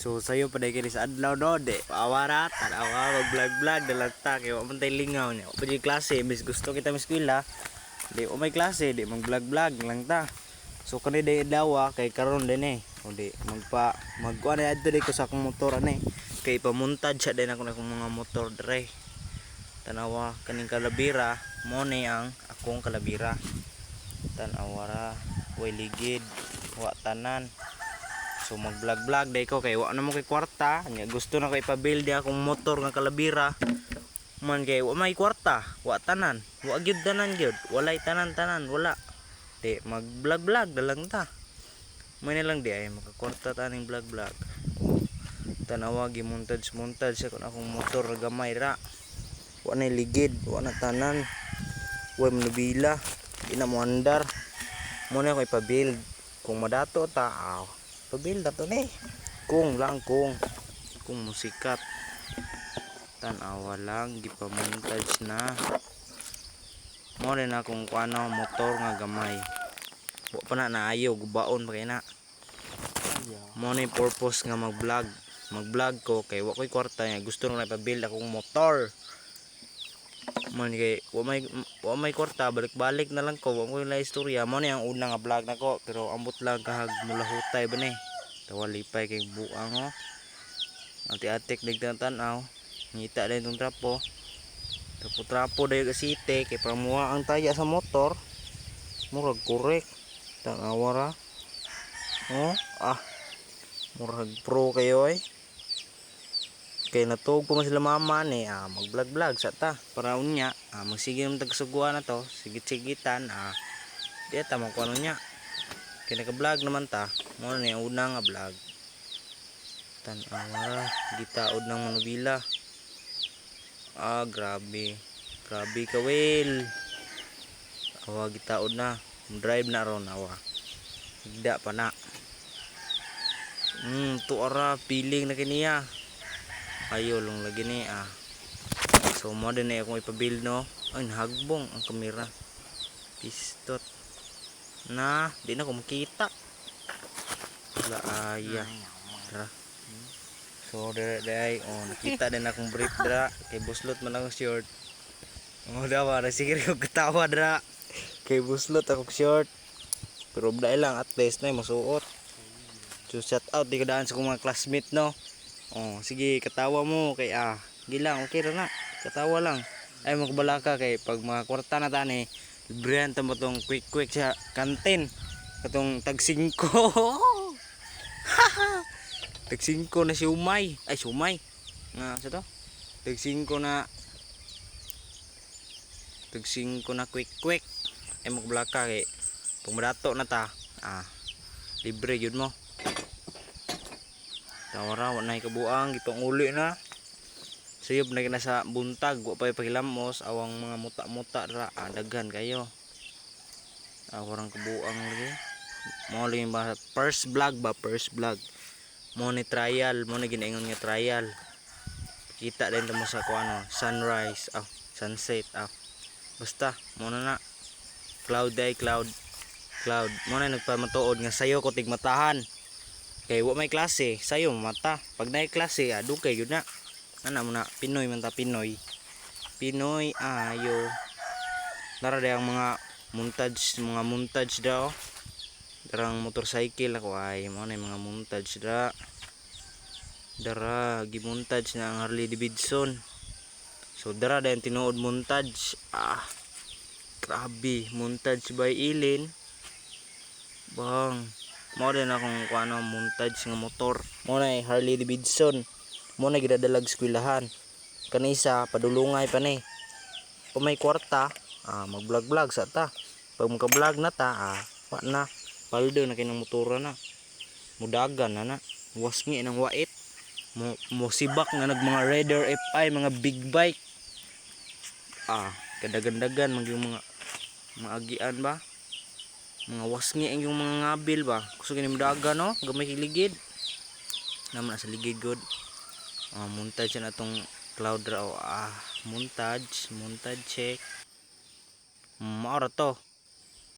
So sayo pa dai kini sa adlaw no, de awara tanawa mag-vlog dalagta kay wa man tay lingaw niya. Pa di klase bis gusto kita sa eskwela. Di o may klase di mag-vlog lang ta. So kani day adlaw kay karon din O di magkuan na adto di ko sa akong motor ani. Kay pamuntad siya din ako na akong mga motor dire. Tanawa kaning kalabira mo ni ang akong kalabira. Tanawara way ligid wa tanan. So mag-vlog day ko kay wa na mo kay kwarta, nya gusto na ko ipabuild akong motor nga kalabira. Man kay wa may kwarta, wa tanan, wa gyud tanan gyud, walay tanan wala. Di mag-vlog na lang ta. May na lang di ay makakwarta ta ning vlog. Tanawa gi-montage sa kun akong motor gamay ra. Wa na ligid, wa na tanan. Wa manubila, di na mo andar. Mo na ko ipabuild kung madato ta. Pabuild na to ni. Kung musikat. Tanawa lang gipamontage na. Mo rin akong kuano motor nga gamay. Wa pa na naayo gubaon pa kay na. Mo ni purpose nga mag-vlog ko kay wa koy kwarta nga gusto na ipabuild akong motor. Man kay wa may kwarta balik na lang ko wa ko na istorya. Mo ni ang una nga vlog nako pero ambot lang kahag mula hutay ba ni. Tawalipay kay buang Anti-atik nagtanaw. Ngita din tong trapo. Trapo dayo ka site kay pramuha ang taya sa motor. Murag korek. Tanawa ra. Murag pro kayo kay natug pa man sila mama ni mag-vlog sa ta para unya magsige ng tagsugwa na to sigit-sigitan di ta mo kuno nya kay naka-vlog naman ta mo ni una nga vlog tanawa gitaod ng manubila grabe ka wel gitaod na drive na ron higda pa na tuara feeling na kiniya ayo long lagi ni so mo din akong ipabuild no ay hagbong ang kamera pistot na di na ko makita wala dra so dai nakita din akong brief dra kay buslot man akong short dawa na sige ko katawa dra kay buslot akong short pero dai lang at least na masuot so shout out di kadaan sa mga classmate no. Sige katawa mo kay gilang okay ra na katawa lang ay magbalaka kay pag mga kwarta na tani librehan ta mo tong quick sa kantin katong tag 5 tag 5 na siumay nga sa to tag 5 na quick ay magbalaka kay pag madato na ta libre yun mo. Tawara wa na ikabuang gitong uli na. Sayop na kina sa buntag wa pa pagilamos awang mga muta-muta ra daghan kayo. Warang kabuang lagi. Mo lagi ba first vlog. Mo ni trial, mo ni ginaingon nga trial. Kita din mo sa kuano, sunrise, sunset, basta mo na cloud. Mo na nagpamatuod nga sayo ko tigmatahan. Kay wa may klase sayo mata pag nay klase dugay gyud na ana mo na Pinoy man ta Pinoy ayo dara ang mga montage daw darang motorcycle ako ay mo na mga montage dara gimontage na ang Harley Davidson so dara dayon tinuod montage grabe montage by Ilin bang mo rin akong kuano montage nga motor mo na Harley Davidson mo na gidadalag eskwelahan kanisa padulungay pa ni kung may kwarta mag-vlog sa ta pag maka-vlog na ta wa na paldo na kinang motora na mudagan na wasngi ng wait mo sibak na mga Raider FI mga big bike kadagandagan yung mga agian ba mga wasngi ang yung mga ngabil ba gusto kinim daga no gamay kiligid naman sa ligid good montage na tong cloud raw montage check maara to